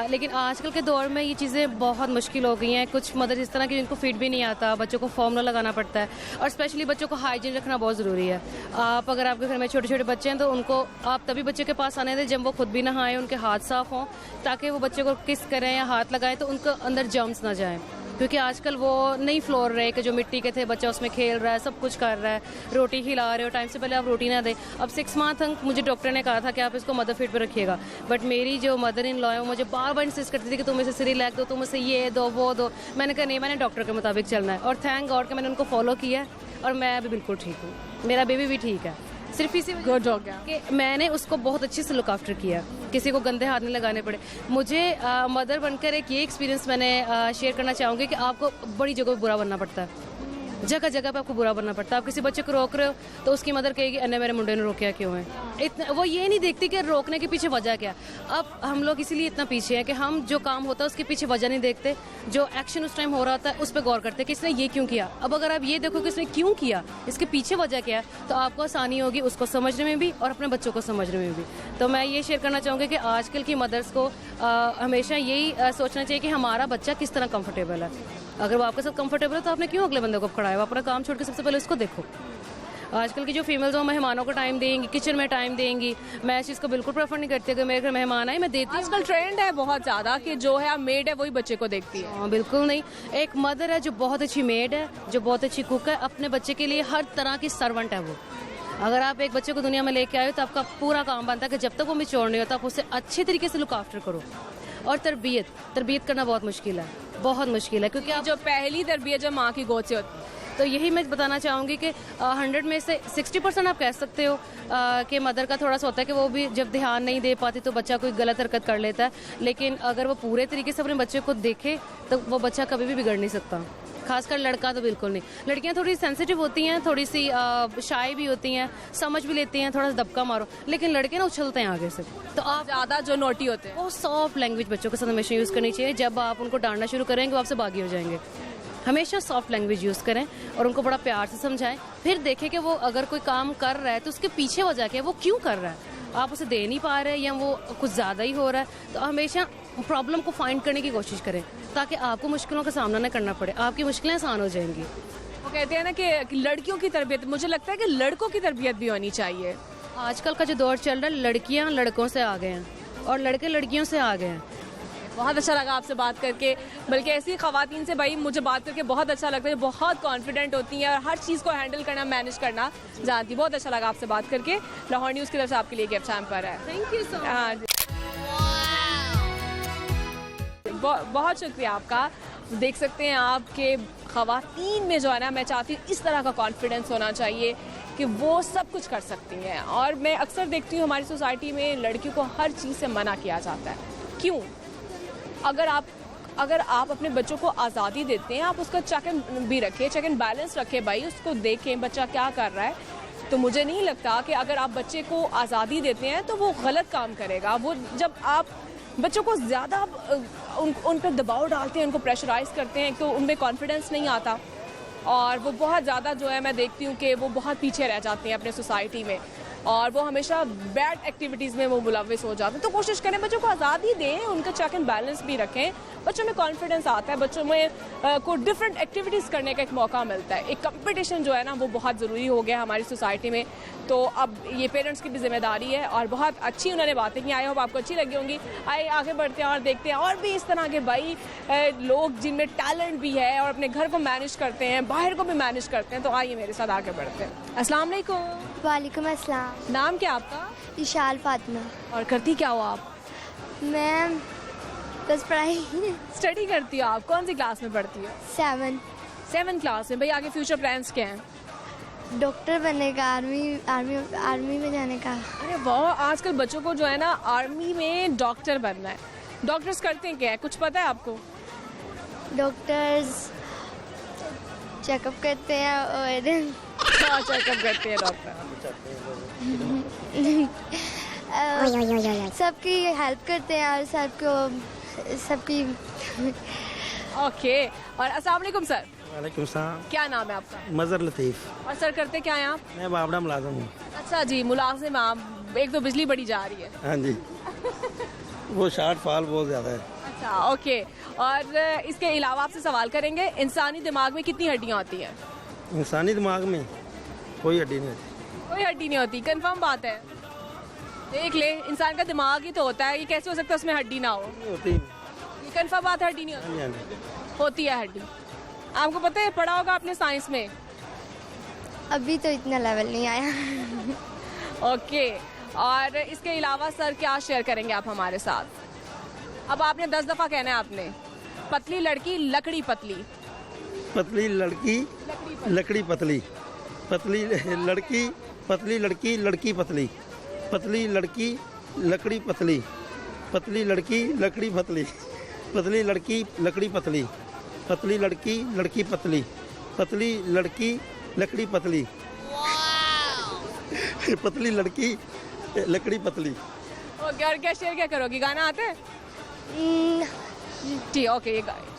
लेकिन आजकल के दौर में ये चीज़ें बहुत मुश्किल हो गई हैं। कुछ मदर इस तरह की जिनको फीड भी नहीं आता, बच्चों को फॉर्मूला लगाना पड़ता है, और स्पेशली बच्चों को हाइजीन रखना बहुत ज़रूरी है। आप अगर आपके घर में छोटे छोटे बच्चे हैं तो उनको आप तभी बच्चे के पास आने दें जब वो खुद भी नहाएं, उनके हाथ साफ़ हों, ताकि वो बच्चे को किस करें या हाथ लगाएं तो उनके अंदर जर्म्स ना जाएं, क्योंकि आजकल वो नहीं फ्लोर रहे कि जो मिट्टी के थे बच्चा उसमें खेल रहा है, सब कुछ कर रहा है, रोटी खिला रहे हो, टाइम से पहले आप रोटी ना दें। अब 6 मंथ तक मुझे डॉक्टर ने कहा था कि आप इसको मदर फीड पे रखिएगा, बट मेरी जो मदर इन लॉ है वो मुझे बार बार इंसिस्ट करती थी कि तुम इसे सिरिलैक दो, तुम इसे ये दो वो दो। मैंने कहा नहीं, मैंने डॉक्टर के मुताबिक चलना है, और थैंक गॉड कि मैंने उनको फॉलो किया है और मैं अभी बिल्कुल ठीक हूँ, मेरा बेबी भी ठीक है। सिर्फ इसी गुड हो गया कि मैंने उसको बहुत अच्छे से लुक आफ्टर किया, किसी को गंदे हाथ नहीं लगाने पड़े। मुझे मदर बनकर एक ये एक्सपीरियंस मैंने शेयर करना चाहूँगी कि आपको बड़ी जगह बुरा बनना पड़ता है, जगह जगह पे आपको बुरा बनना पड़ता है। आप किसी बच्चे को रोक रहे हो तो उसकी मदर कहेगी अन्य मेरे मुंडे ने रोका क्यों है, इतना वो ये नहीं देखती कि रोकने के पीछे वजह क्या। अब हम लोग इसीलिए इतना पीछे हैं कि हम जो काम होता है उसके पीछे वजह नहीं देखते, जो एक्शन उस टाइम हो रहा होता है उस पर गौर करते हैं कि इसने ये क्यों किया। अब अगर आप ये देखो कि इसने क्यों किया, इसके पीछे वजह क्या है, तो आपको आसानी होगी उसको समझने में भी और अपने बच्चों को समझने में भी। तो मैं ये शेयर करना चाहूँगी कि आजकल की मदर्स को हमेशा यही सोचना चाहिए कि हमारा बच्चा किस तरह कंफर्टेबल है। अगर वो आपके साथ कंफर्टेबल है तो आपने क्यों अगले बंदे को पकड़ाया, अपना काम छोड़ के सबसे पहले उसको देखो। आजकल की जो फीमेल्स वो मेहमानों को टाइम देंगी, किचन में टाइम देंगी, मैं इस चीज़ को बिल्कुल प्रेफर नहीं करती। अगर मेरे घर मेहमान आए मैं देती हूँ। आजकल ट्रेंड है बहुत ज़्यादा कि जो है मेड है वही बच्चे को देखती है। हाँ बिल्कुल नहीं, एक मदर है जो बहुत अच्छी मेड है, जो बहुत अच्छी कुक है, अपने बच्चे के लिए हर तरह की सर्वेंट है वो। अगर आप एक बच्चे को दुनिया में लेके आए हो तो आपका पूरा काम बनता है कि जब तक वो मैच्योर नहीं होता आप उसे अच्छे तरीके से लुक आफ्टर करो। और तरबियत करना बहुत मुश्किल है, बहुत मुश्किल है, क्योंकि आप जो पहली तरबियत जो माँ की गोद से होती है, तो यही मैं बताना चाहूँगी कि 100 में से 60% आप कह सकते हो कि मदर का थोड़ा सा होता है कि वो भी जब ध्यान नहीं दे पाती तो बच्चा कोई गलत हरकत कर लेता है। लेकिन अगर वो पूरे तरीके से अपने बच्चे को देखे तो वो बच्चा कभी भी बिगड़ नहीं सकता, खासकर लड़का तो बिल्कुल नहीं। लड़कियां थोड़ी सेंसिटिव होती हैं, थोड़ी सी शाय भी होती हैं, समझ भी लेती हैं, थोड़ा सा दबका मारो, लेकिन लड़के ना उछलते हैं आगे से। तो आप ज़्यादा जो नोटी होते हैं वो सॉफ्ट लैंग्वेज बच्चों के साथ हमेशा यूज़ करनी चाहिए। जब आप उनको डांटना शुरू करेंगे वो आपसे बागी हो जाएंगे। हमेशा सॉफ्ट लैंग्वेज यूज़ करें और उनको बड़ा प्यार से समझाएं। फिर देखें कि वो अगर कोई काम कर रहा है तो उसके पीछे वजह क्या है, वो क्यों कर रहा है, आप उसे दे नहीं पा रहे या वो कुछ ज़्यादा ही हो रहा है। तो हमेशा प्रॉब्लम को फाइंड करने की कोशिश करें ताकि आपको मुश्किलों का सामना न करना पड़े, आपकी मुश्किलें आसान हो जाएंगी। वो कहते हैं ना कि लड़कियों की तरबियत, मुझे लगता है कि लड़कों की तरबियत भी होनी चाहिए। आजकल का जो दौर चल रहा है, लड़कियां लड़कों से आ गए हैं और लड़के लड़कियों से आ गए हैं। बहुत अच्छा लगा आपसे बात करके, बल्कि ऐसी खवातीन से भाई मुझे बात करके बहुत अच्छा लगता है, बहुत कॉन्फिडेंट होती हैं और हर चीज़ को हैंडल करना, मैनेज करना जानती। बहुत अच्छा लगा आपसे बात करके। लाहौर न्यूज़ की तरफ से आपके लिए गिफ्ट हैम्पर है। Thank you so much. हाँ जी, बहुत शुक्रिया आपका। देख सकते हैं आपके खवातीन में जो है ना, मैं चाहती हूँ इस तरह का कॉन्फिडेंस होना चाहिए कि वो सब कुछ कर सकती हैं। और मैं अक्सर देखती हूँ हमारी सोसाइटी में लड़कियों को हर चीज़ से मना किया जाता है। क्यों? अगर आप अपने बच्चों को आज़ादी देते हैं, आप उसका चेक एंड भी रखें, चेक एंड बैलेंस रखें भाई, उसको देखें बच्चा क्या कर रहा है। तो मुझे नहीं लगता कि अगर आप बच्चे को आज़ादी देते हैं तो वो गलत काम करेगा। वो जब आप बच्चों को ज़्यादा उन पर दबाव डालते हैं, उनको प्रेशराइज करते हैं, तो उनमें कॉन्फिडेंस नहीं आता और वो बहुत ज़्यादा जो है मैं देखती हूँ कि वो बहुत पीछे रह जाते हैं अपने सोसाइटी में और वो हमेशा बैड एक्टिविटीज़ में वो मुलविस हो जाते हैं। तो कोशिश करें बच्चों को आज़ादी दें, उनका चेक एंड बैलेंस भी रखें, बच्चों में कॉन्फिडेंस आता है, बच्चों में को डिफरेंट एक्टिविटीज़ करने का एक मौका मिलता है। एक कंपटीशन जो है ना वो बहुत ज़रूरी हो गया हमारी सोसाइटी में। तो अब ये पेरेंट्स की भी जिम्मेदारी है और बहुत अच्छी उन्होंने बातें की। आई होप आपको अच्छी लगी होंगी। आइए आगे बढ़ते हैं और देखते हैं और भी इस तरह के भाई लोग जिनमें टैलेंट भी है और अपने घर को मैनेज करते हैं, बाहर को भी मैनेज करते हैं। तो आइए मेरे साथ आगे बढ़ते हैं। अस्सलाम वालेकुम। वालेकुम अस्सलाम। नाम क्या आपका? इशाल फातिमा। और करती क्या हो आप? मैं बस पढ़ाई स्टडी करती हो आप? कौन सी क्लास में पढ़ती हो? 7 क्लास में। भाई आगे फ्यूचर प्लान्स क्या हैं? डॉक्टर बनने का, आर्मी में जाने का। अरे वाह, आजकल बच्चों को जो है ना आर्मी में डॉक्टर बनना है। डॉक्टर्स करते हैं क्या है, कुछ पता है आपको? डॉक्टर्स चेकअप करते हैं और चेकअप करते हैं डॉक्टर। सबकी हेल्प करते हैं और सबकी ओके। और अस्सलाम वालेकुम सर। वालेकुम सलाम। क्या नाम है आपका? मजर लतीफ़। और सर करते क्या हैं आप? मैं बाबड़ा मुलाजिम हूँ। अच्छा जी, मुलाजिम आप। एक तो बिजली बड़ी जा रही है। हाँ जी। वो शार्ट फॉल बहुत ज़्यादा है। अच्छा ओके। और इसके अलावा आपसे सवाल करेंगे, इंसानी दिमाग में कितनी हड्डियाँ होती हैं? इंसानी दिमाग में कोई हड्डी नहीं होती। कोई हड्डी नहीं होती? कंफर्म बात है? देख ले, इंसान का दिमाग ही तो होता है, ये कैसे हो सकता है उसमें हड्डी ना हो? नहीं होती। ये कंफर्म बात है, हड्डी नहीं होती? हाँ जी। होती है हड्डी। आपको पता है, पढ़ा होगा आपने साइंस में। अभी तो इतना लेवल नहीं आया। ओके, और इसके अलावा सर क्या शेयर करेंगे आप हमारे साथ? अब आपने 10 दफा कहना है आपने। पतली लड़की लकड़ी पतली, पतली लड़की लकड़ी पतली, पतली लड़की पतली लड़की लड़की पतली, पतली लड़की लकड़ी पतली, पतली लड़की लकड़ी पतली, पतली लड़की लकड़ी पतली, पतली लड़की लड़की पतली, पतली लड़की लकड़ी पतली, पतली लड़की लकड़ी पतली। ओके, और क्या शेयर क्या करोगी? गाना आता है? ठीक, ओके, ये गाए।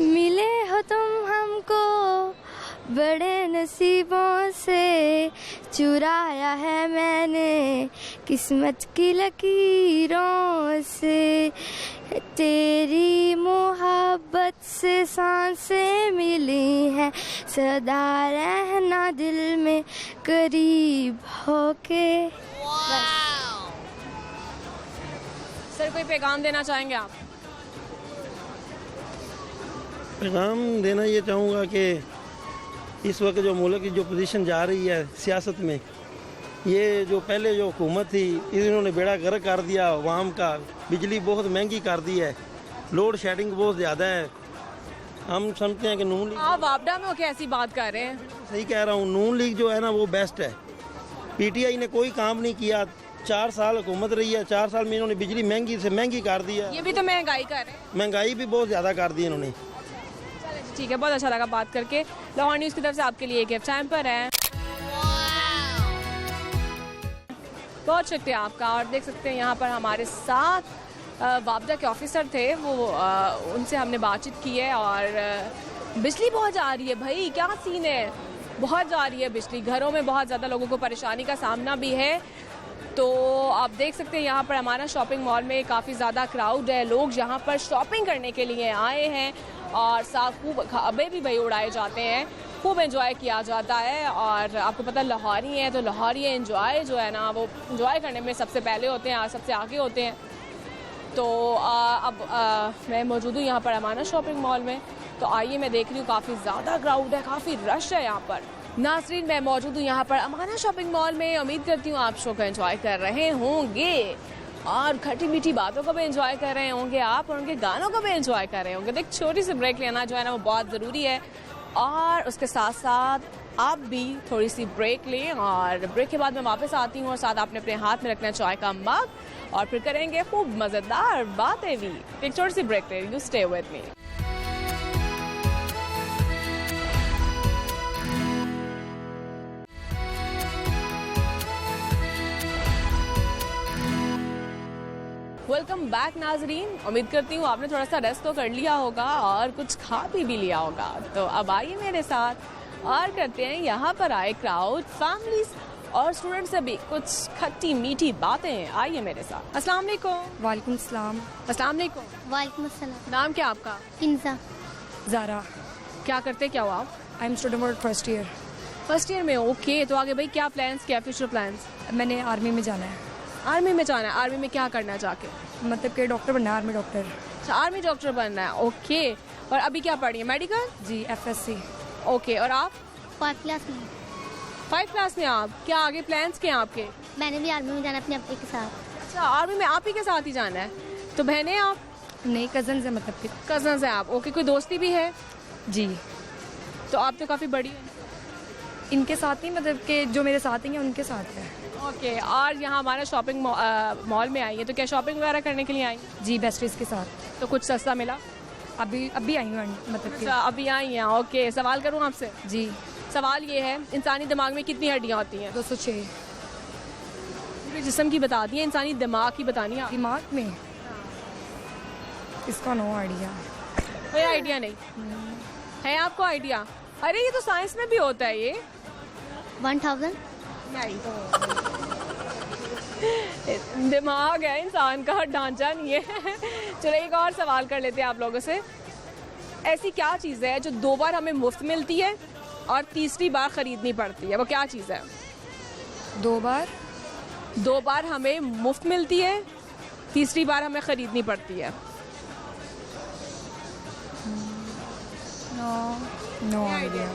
मिले हो तुम हमको बड़े नसीबों से, चुराया है मैंने किस्मत की लकीरों से, तेरी मोहब्बत से सांसें मिली हैं, सदा रहना दिल में करीब होके। सर कोई पैगाम देना चाहेंगे आप? पैगाम देना ये चाहूँगा कि इस वक्त जो मुल्क की जो पोजीशन जा रही है सियासत में, ये जो पहले जो हुकूमत थी इन्होंने बेड़ा गर्क कर दिया अवाम का, बिजली बहुत महंगी कर दी है, लोड शेडिंग बहुत ज़्यादा है। हम समझते हैं कि नून लीग, आप वापडा में होकर ऐसी बात कर रहे हैं? सही कह रहा हूँ, नून लीग जो है ना वो बेस्ट है। पीटीआई ने कोई काम नहीं किया, 4 साल हुकूमत रही है, 4 साल में इन्होंने बिजली महंगी से महंगी कर दी है। ये भी तो महंगाई कर रहे हैं। महंगाई भी बहुत ज़्यादा कर दी इन्होंने। ठीक है, बहुत अच्छा लगा बात करके। लाहौर न्यूज़ की तरफ से आपके लिए एक गिफ्ट हैम्पर है। बहुत शुक्रिया आपका। और देख सकते हैं यहाँ पर हमारे साथ वापडा के ऑफिसर थे, वो उनसे हमने बातचीत की है। और बिजली बहुत जा रही है भाई, क्या सीन है? बहुत जा रही है बिजली, घरों में बहुत ज़्यादा लोगों को परेशानी का सामना भी है। तो आप देख सकते हैं यहाँ पर हमारा शॉपिंग मॉल में काफ़ी ज़्यादा क्राउड है, लोग यहाँ पर शॉपिंग करने के लिए आए हैं और साथ खूब खबे भी भाई उड़ाए जाते हैं, खूब एंजॉय किया जाता है। और आपको पता लाहौरी हैं तो लाहौरी एंजॉय जो है ना वो एंजॉय करने में सबसे पहले होते हैं, सबसे आगे होते हैं। तो अब मैं मौजूद हूँ यहाँ पर अमाना शॉपिंग मॉल में। तो आइए, मैं देख रही हूँ काफ़ी ज़्यादा क्राउड है, काफ़ी रश है यहाँ पर। नाज़रीन, मैं मौजूद हूँ यहाँ पर अमाना शॉपिंग मॉल में। उम्मीद करती हूँ आप शो को एंजॉय कर रहे होंगे और खट्टी मीठी बातों को भी एंजॉय कर रहे होंगे आप, और उनके गानों को भी एंजॉय कर रहे होंगे। तो एक छोटी सी ब्रेक लेना जो है ना वो बहुत ज़रूरी है, और उसके साथ साथ आप भी थोड़ी सी ब्रेक लें। और ब्रेक के बाद मैं वापस आती हूँ और साथ आपने अपने हाथ में रखना चाय का मग, और फिर करेंगे खूब मज़ेदार बातें भी। एक छोटी सी ब्रेक ले रही हूँ, stay with me. Welcome back नाजरीन। उम्मीद करती हूँ आपने थोड़ा सा रेस्ट तो कर लिया होगा और कुछ खा पी भी लिया होगा। तो अब आइए मेरे साथ और करते हैं यहाँ पर आए क्राउड, फैमिलीज और स्टूडेंट्स से भी कुछ खट्टी मीठी बातें। आइए मेरे साथ। अस्सलाम वालेकुम। वालेकुम सलाम। अस्सलाम वालेकुम। वालेकुम अस्सलाम। नाम क्या आपका? किन्जा। ज़ारा। क्या करते क्या हो आप? I am student for first year. First year में? ओके, तो आगे भाई क्या प्लान्स, क्या फ्यूचर प्लान्स? मैंने आर्मी में जाना है। आर्मी में जाना है? आर्मी में क्या करना है जाके? मतलब कि डॉक्टर बनना है, आर्मी डॉक्टर। अच्छा, आर्मी डॉक्टर बनना है। ओके, और अभी क्या पढ़ रही है? मेडिकल? जी, FSC। ओके, और आप? 5th क्लास में। 5th क्लास में आप? क्या आगे प्लान्स क्या हैं आपके? मैंने भी आर्मी में जाना अपने अपने के साथ। अच्छा, आर्मी में आप ही के साथ ही जाना है? तो बहनें आप? नहीं, कजन है, मतलब कि कजन्स हैं आप। ओके, कोई दोस्ती भी है? जी। तो आप तो काफ़ी बड़ी हैं। इनके साथ नहीं, मतलब कि जो मेरे साथ हैं उनके साथ है। ओके, और यहाँ हमारा शॉपिंग मॉल में आई है, तो क्या शॉपिंग वगैरह करने के लिए आई? जी, बेस्टीज के साथ। तो कुछ सस्ता मिला? अभी आई हूँ, मतलब कि। अच्छा, अभी आई हैं। ओके, सवाल करूँ आपसे? जी। सवाल ये है, इंसानी दिमाग में कितनी हड्डियाँ होती हैं? 206। पूरे जिस्म की बता दी है, इंसानी दिमाग की बतानी है। दिमाग में इसका नो आइडिया। कोई आइडिया नहीं है आपको? आइडिया? अरे ये तो साइंस में भी होता है ये। 1000। नहीं, दिमाग है इंसान का, ढांचा नहीं है। चलो एक और सवाल कर लेते हैं आप लोगों से। ऐसी क्या चीज़ है जो 2 बार हमें मुफ्त मिलती है और तीसरी बार खरीदनी पड़ती है? वो क्या चीज़ है? 2 बार हमें मुफ्त मिलती है तीसरी बार हमें ख़रीदनी पड़ती है? No idea.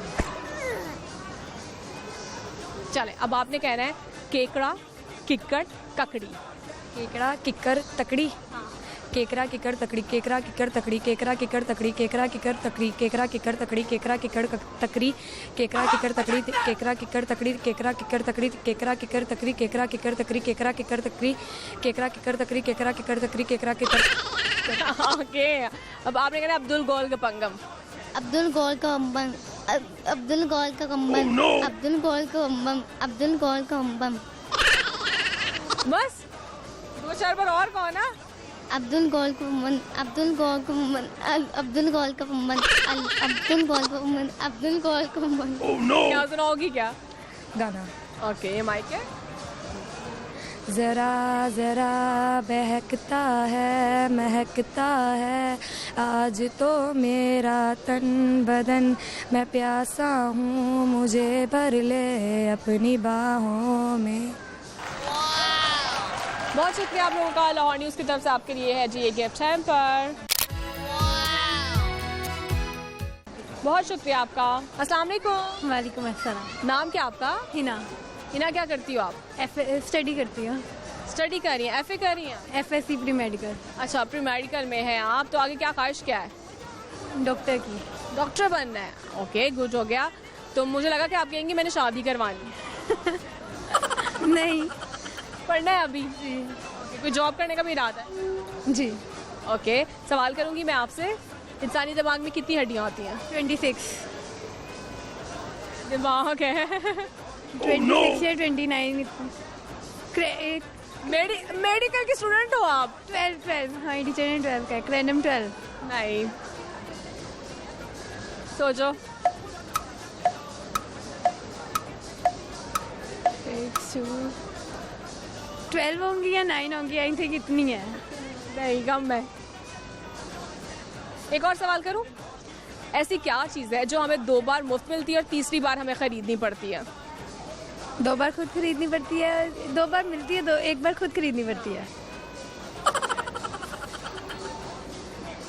चले, अब आपने कहना है केकड़ा, किक्कड़, ककड़ी। केकड़ा किक्कर तकड़ी, केकरा किक्कर तकड़ी, केकरा किक्कर तकड़ी, केकरा किक्कर तकड़ी, केकरा किक्कर तकड़ी, केकरा किक्कर तकड़ी, केकरा किक्कर तकड़ी, केकरा किक्कर तकड़ी, केकरा किक्कर तकड़ी, केकरा किक्कर तकड़ी, केकरा किक्कर तकड़ी, केकरा किक्कर तकड़ी, केकरा किक्कर तकड़ी, केकरा किक्कर तकड़ी, केकरा किक्कर तकड़ी, केकरा किक्कर। ओके, अब आपने कहना अब्दुल गोल का पंगम। अब्दुल गोल का अम्बम, अब्दुल गोल का कम्बम, अब्दुल गोल का अम्बम, अब्दुल गोल का अम्बम। बस 2-4 बार और कौन है? अब्दुल गोल का अम्बन, अब्दुल गोल का अम्बन, अब्दुल गोल का अम्बन, अब्दुल गोल का अम्बन, अब्दुल गोल का अम्बन। क्या सुनाओगी क्या? गाना। ओके, ये माइक है। ज़रा ज़रा बहकता है, महकता है आज तो मेरा तन बदन, मैं प्यासा हूँ मुझे भर ले अपनी बाहों में। बहुत शुक्रिया आप लोगों का। लाहौर न्यूज़ की तरफ से आपके लिए है जी ये गिफ्ट हैम्पर। बहुत शुक्रिया आपका। अस्सलाम वालेकुम। वालेकुम अस्सलाम। नाम क्या आपका? हिना। हिना, क्या करती हो आप? स्टडी करती हूँ। स्टडी कर रही हैं? FA कर रही हैं? FSC pre medical. अच्छा, प्री मेडिकल में है आप। तो आगे क्या ख्वाहिश क्या है? डॉक्टर की। डॉक्टर बनना है। ओके, गुड हो गया। तो मुझे लगा कि आप कहेंगी मैंने शादी करवानी है। नहीं, पढ़ना है अभी जी। कोई जॉब करने का भी इरादा है जी? ओके, सवाल करूंगी मैं आपसे, इंसानी दिमाग में कितनी हड्डियां होती हैं? 26 दिमाग है। 26 या 29। मेडिकल की स्टूडेंट हो आप? 12। हाँ, टीचर ने 12 का है। क्रैंडम 12। नहीं, सोचो। 12 होंगी या 9 होंगी, आई थिंक इतनी है। नहीं, कम है। एक और सवाल करूं? ऐसी क्या चीज़ है जो हमें 2 बार मुफ्त मिलती है और तीसरी बार हमें खरीदनी पड़ती है? 2 बार खुद खरीदनी पड़ती है, 2 बार मिलती है, 1 बार खुद खरीदनी पड़ती है।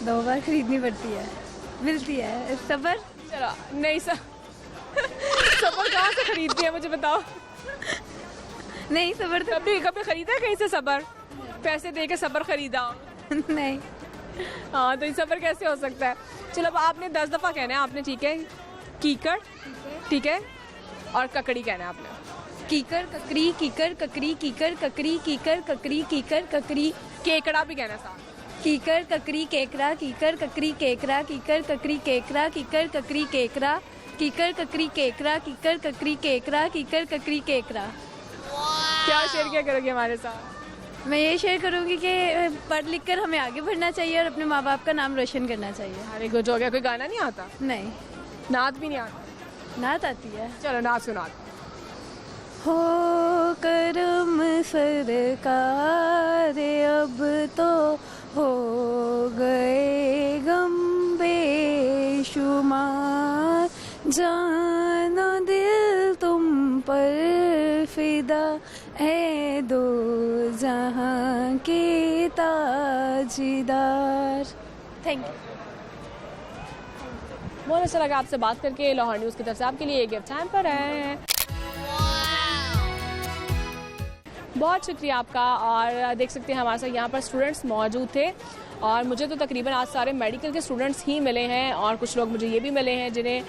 2 बार खरीदनी पड़ती है, मिलती है। सबर? चलो, नहीं सबर कहाँ से खरीदती है मुझे बताओ। नहीं, सबर तो कभी खरीदा है कहीं से सबर? पैसे दे के सबर खरीदा? नहीं। हाँ, तो ये सबर कैसे हो सकता है? चलो, अब आपने 10 दफ़ा कहना है आपने, ठीक है? कीकड़, ठीक है, और ककड़ी कहना है आपने। कीकर ककड़ी, कीकर ककड़ी, कीकर ककड़ी, कीकर ककड़ी, कीकर ककड़ी। केकड़ा भी कहना साथ। कीकर ककड़ी केकड़ा, कीकर ककड़ी केकड़ा, कीकर ककड़ी केकड़ा, कीकर ककड़ी केकड़ा, कीकर ककड़ी केकड़ा, कीकर ककड़ी केकड़ा, कीकर ककड़ी केकड़ा। क्या शेयर क्या करोगे हमारे साथ? मैं ये शेयर करूँगी कि पढ़ लिख कर हमें आगे बढ़ना चाहिए और अपने माँ बाप का नाम रोशन करना चाहिए। अरे कुछ हो गया। कोई गाना नहीं आता? नहीं। नात भी नहीं आता? नात आती है। चलो, नात सुना। हो करम सरकार अब तो हो गए गम बेशुमार, जानो दिल तुम पर फिदा है दो जहां के ताजदार। Thank you. बहुत अच्छा लगा आपसे बात करके। लाहौर न्यूज़ की तरफ से आपके लिए गिफ्ट हैम्पर है। बहुत शुक्रिया आपका। और देख सकते हैं हमारे साथ यहाँ पर स्टूडेंट्स मौजूद थे और मुझे तो तकरीबन आज सारे मेडिकल के स्टूडेंट्स ही मिले हैं और कुछ लोग मुझे ये भी मिले हैं जिन्हें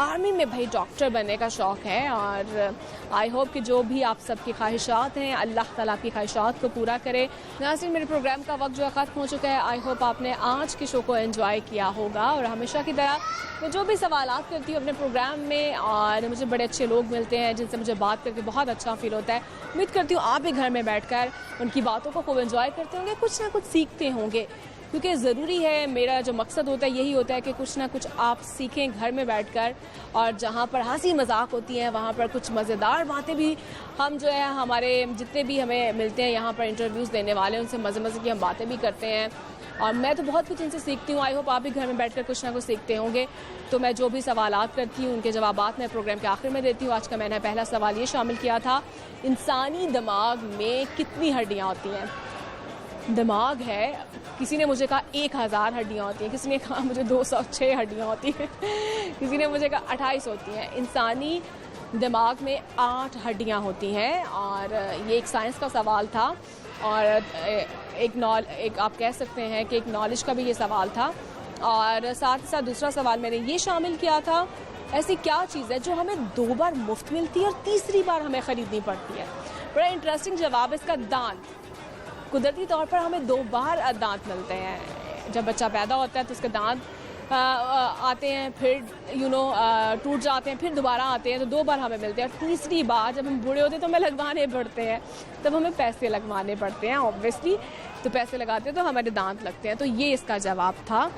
आर्मी में भाई डॉक्टर बनने का शौक़ है। और आई होप कि जो भी आप सबकी ख्वाहिशात हैं अल्लाह ताला आपकी ख्वाहिशात को पूरा करे। नाज़रीन, मेरे प्रोग्राम का वक्त जो है ख़त्म हो चुका है। आई होप आपने आज के शो को एंजॉय किया होगा और हमेशा की तरह मैं जो भी सवालात करती हूँ अपने प्रोग्राम में और मुझे बड़े अच्छे लोग मिलते हैं जिनसे मुझे बात करके बहुत अच्छा फील होता है। उम्मीद करती हूँ आप भी घर में बैठकर उनकी बातों को खूब एंजॉय करते होंगे, कुछ ना कुछ सीखते होंगे, क्योंकि ज़रूरी है। मेरा जो मकसद होता है यही होता है कि कुछ ना कुछ आप सीखें घर में बैठकर। और जहाँ पर हंसी मजाक होती है वहाँ पर कुछ मज़ेदार बातें भी हम जो है हमारे जितने भी हमें मिलते हैं यहाँ पर इंटरव्यूज़ देने वाले उनसे मज़े की हम बातें भी करते हैं और मैं तो बहुत कुछ इनसे सीखती हूँ। आई होप आप भी घर में बैठकर कुछ ना कुछ सीखते होंगे। तो मैं जो भी सवालात करती हूँ उनके जवाबात मैं प्रोग्राम के आखिर में देती हूँ। आज का मैंने पहला सवाल ये शामिल किया था, इंसानी दिमाग में कितनी हड्डियाँ होती हैं? दिमाग है, किसी ने मुझे कहा 1000 हड्डियाँ होती हैं, किसी ने कहा मुझे 206 हड्डियाँ होती हैं, किसी ने मुझे कहा 28 होती हैं। इंसानी दिमाग में 8 हड्डियाँ होती हैं और ये एक साइंस का सवाल था और एक आप कह सकते हैं कि एक नॉलेज का भी ये सवाल था। और साथ ही साथ दूसरा सवाल मैंने ये शामिल किया था, ऐसी क्या चीज़ है जो हमें 2 बार मुफ्त मिलती है और तीसरी बार हमें ख़रीदनी पड़ती है। बड़ा इंटरेस्टिंग जवाब इसका, दांत। कुदरती तौर पर हमें 2 बार दांत मिलते हैं। जब बच्चा पैदा होता है तो उसके दांत आते हैं, फिर टूट जाते हैं, फिर दोबारा आते हैं, तो 2 बार हमें मिलते हैं। और तीसरी बार जब हम बूढ़े होते हैं तो हमें लगवाने पड़ते हैं, तब हमें पैसे लगवाने पड़ते हैं ऑब्वियसली। तो पैसे लगाते हैं तो हमारे दांत लगते हैं। तो ये इसका जवाब था।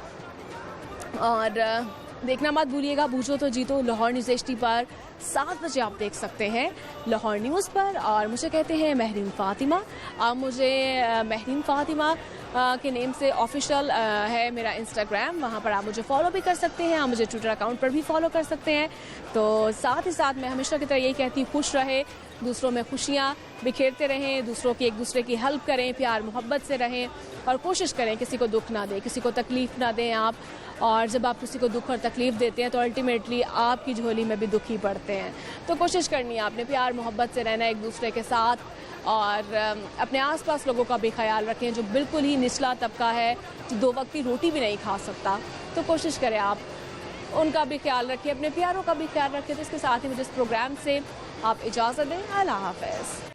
और देखना मत भूलिएगा बूझो तो जीतो लाहौर न्यूज़ HD पर 7 बजे आप देख सकते हैं लाहौर न्यूज़ पर। और मुझे कहते हैं महरीन फ़ातिमा। आप मुझे महरीन फ़ातिमा के नेम से ऑफिशियल है मेरा इंस्टाग्राम, वहाँ पर आप मुझे फॉलो भी कर सकते हैं। आप मुझे ट्विटर अकाउंट पर भी फॉलो कर सकते हैं। तो साथ ही साथ मैं हमेशा की तरह यही कहती हूँ, खुश रहे, दूसरों में खुशियाँ बिखेरते रहें, दूसरों की एक दूसरे की हेल्प करें, प्यार मोहब्बत से रहें और कोशिश करें किसी को दुख ना दें, किसी को तकलीफ़ ना दें आप। और जब आप किसी को दुख और तकलीफ़ देते हैं तो अल्टीमेटली आपकी झोली में भी दुख ही पड़ते हैं। तो कोशिश करनी है आपने प्यार मोहब्बत से रहना एक दूसरे के साथ। और अपने आसपास लोगों का भी ख्याल रखें जो बिल्कुल ही निचला तबका है, जो 2 वक्त की रोटी भी नहीं खा सकता। तो कोशिश करें आप उनका भी ख्याल रखें, अपने प्यारों का भी ख्याल रखें। तो इसके साथ ही मुझे इस प्रोग्राम से आप इजाज़त दें। अल्लाह हाफ़िज़।